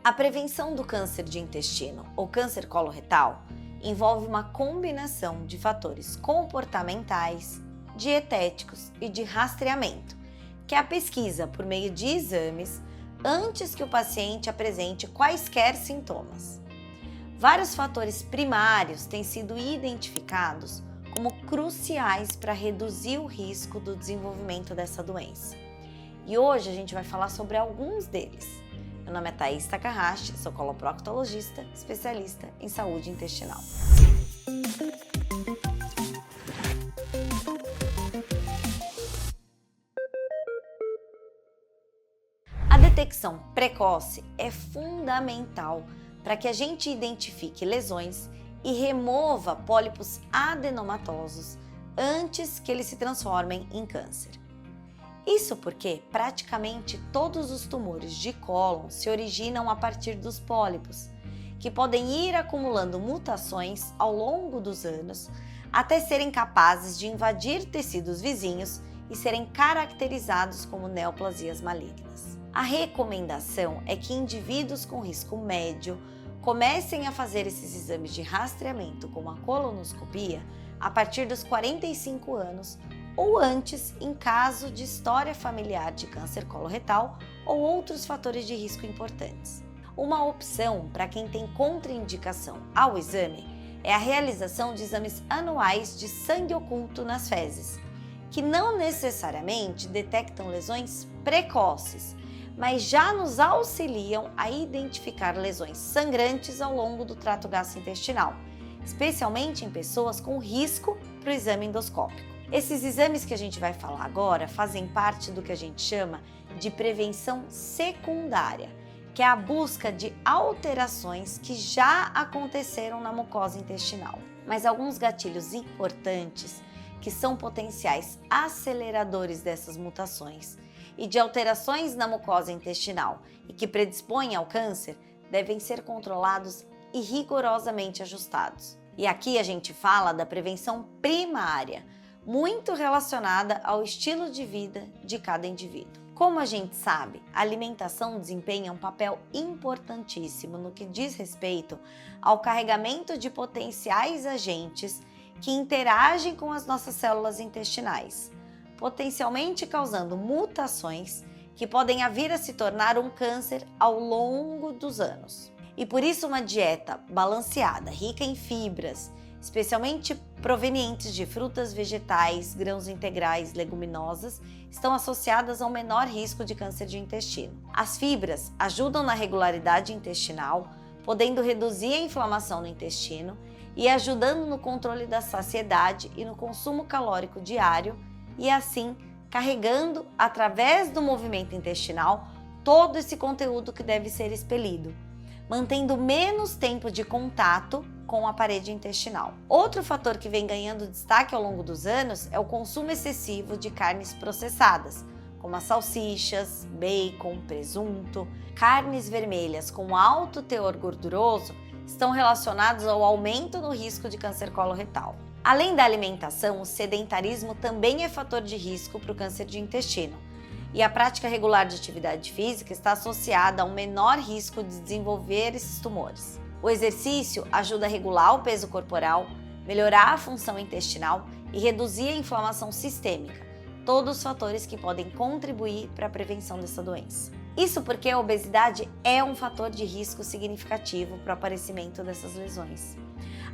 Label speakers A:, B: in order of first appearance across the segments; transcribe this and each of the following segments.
A: A prevenção do câncer de intestino ou câncer coloretal envolve uma combinação de fatores comportamentais, dietéticos e de rastreamento, que é a pesquisa por meio de exames antes que o paciente apresente quaisquer sintomas. Vários fatores primários têm sido identificados como cruciais para reduzir o risco do desenvolvimento dessa doença. E hoje a gente vai falar sobre alguns deles. Meu nome é Thaís Takahashi, sou coloproctologista, especialista em saúde intestinal. A detecção precoce é fundamental para que a gente identifique lesões e remova pólipos adenomatosos antes que eles se transformem em câncer. Isso porque praticamente todos os tumores de cólon se originam a partir dos pólipos, que podem ir acumulando mutações ao longo dos anos até serem capazes de invadir tecidos vizinhos e serem caracterizados como neoplasias malignas. A recomendação é que indivíduos com risco médio comecem a fazer esses exames de rastreamento, como a colonoscopia, a partir dos 45 anos ou antes, em caso de história familiar de câncer coloretal ou outros fatores de risco importantes. Uma opção para quem tem contraindicação ao exame é a realização de exames anuais de sangue oculto nas fezes, que não necessariamente detectam lesões precoces, mas já nos auxiliam a identificar lesões sangrantes ao longo do trato gastrointestinal, especialmente em pessoas com risco para o exame endoscópico. Esses exames que a gente vai falar agora fazem parte do que a gente chama de prevenção secundária, que é a busca de alterações que já aconteceram na mucosa intestinal. Mas alguns gatilhos importantes que são potenciais aceleradores dessas mutações e de alterações na mucosa intestinal e que predispõem ao câncer devem ser controlados e rigorosamente ajustados. E aqui a gente fala da prevenção primária, muito relacionada ao estilo de vida de cada indivíduo. Como a gente sabe, a alimentação desempenha um papel importantíssimo no que diz respeito ao carregamento de potenciais agentes que interagem com as nossas células intestinais, potencialmente causando mutações que podem vir a se tornar um câncer ao longo dos anos. E por isso uma dieta balanceada, rica em fibras, especialmente provenientes de frutas, vegetais, grãos integrais, leguminosas, estão associadas a um menor risco de câncer de intestino. As fibras ajudam na regularidade intestinal, podendo reduzir a inflamação no intestino e ajudando no controle da saciedade e no consumo calórico diário e assim carregando através do movimento intestinal todo esse conteúdo que deve ser expelido, mantendo menos tempo de contato com a parede intestinal. Outro fator que vem ganhando destaque ao longo dos anos é o consumo excessivo de carnes processadas, como as salsichas, bacon, presunto. Carnes vermelhas com alto teor gorduroso estão relacionados ao aumento no risco de câncer coloretal. Além da alimentação, o sedentarismo também é fator de risco para o câncer de intestino. E a prática regular de atividade física está associada a um menor risco de desenvolver esses tumores. O exercício ajuda a regular o peso corporal, melhorar a função intestinal e reduzir a inflamação sistêmica, todos fatores que podem contribuir para a prevenção dessa doença. Isso porque a obesidade é um fator de risco significativo para o aparecimento dessas lesões.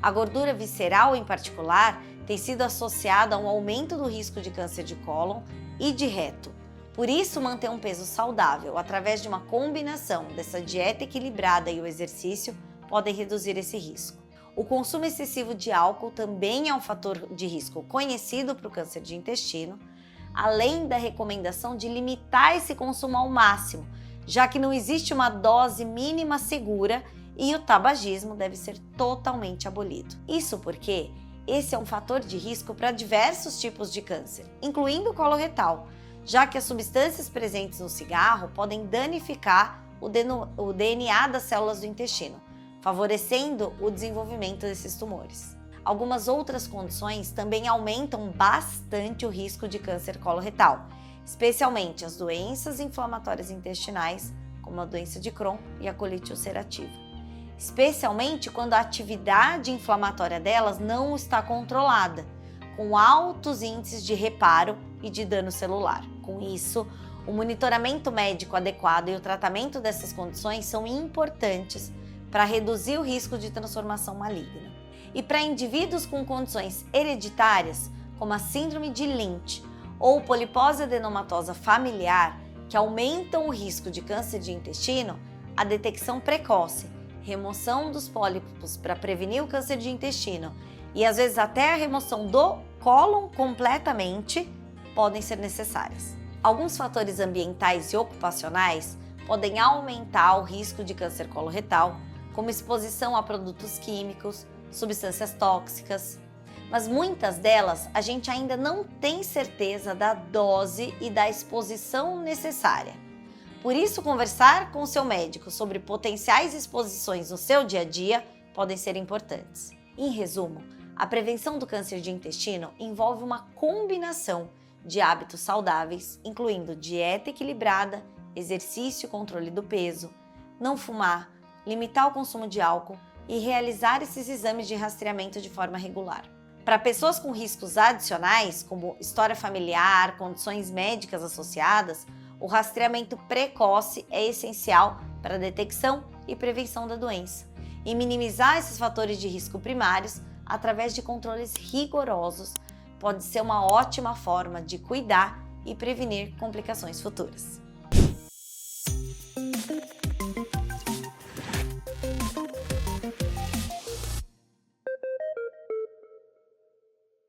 A: A gordura visceral, em particular, tem sido associada a um aumento do risco de câncer de cólon e de reto. Por isso, manter um peso saudável através de uma combinação dessa dieta equilibrada e o exercício podem reduzir esse risco. O consumo excessivo de álcool também é um fator de risco conhecido para o câncer de intestino, além da recomendação de limitar esse consumo ao máximo, já que não existe uma dose mínima segura e o tabagismo deve ser totalmente abolido. Isso porque esse é um fator de risco para diversos tipos de câncer, incluindo o coloretal, já que as substâncias presentes no cigarro podem danificar o DNA das células do intestino, favorecendo o desenvolvimento desses tumores. Algumas outras condições também aumentam bastante o risco de câncer coloretal, especialmente as doenças inflamatórias intestinais, como a doença de Crohn e a colite ulcerativa, especialmente quando a atividade inflamatória delas não está controlada, com altos índices de reparo e de dano celular. Com isso, o monitoramento médico adequado e o tratamento dessas condições são importantes para reduzir o risco de transformação maligna. E para indivíduos com condições hereditárias, como a síndrome de Lynch ou polipose adenomatosa familiar, que aumentam o risco de câncer de intestino, a detecção precoce, remoção dos pólipos para prevenir o câncer de intestino e às vezes até a remoção do cólon completamente podem ser necessárias. Alguns fatores ambientais e ocupacionais podem aumentar o risco de câncer coloretal, como exposição a produtos químicos, substâncias tóxicas, mas muitas delas a gente ainda não tem certeza da dose e da exposição necessária. Por isso, conversar com o seu médico sobre potenciais exposições no seu dia a dia podem ser importantes. Em resumo, a prevenção do câncer de intestino envolve uma combinação de hábitos saudáveis, incluindo dieta equilibrada, exercício e controle do peso, não fumar, limitar o consumo de álcool e realizar esses exames de rastreamento de forma regular. Para pessoas com riscos adicionais, como história familiar, condições médicas associadas, o rastreamento precoce é essencial para a detecção e prevenção da doença e minimizar esses fatores de risco primários através de controles rigorosos pode ser uma ótima forma de cuidar e prevenir complicações futuras.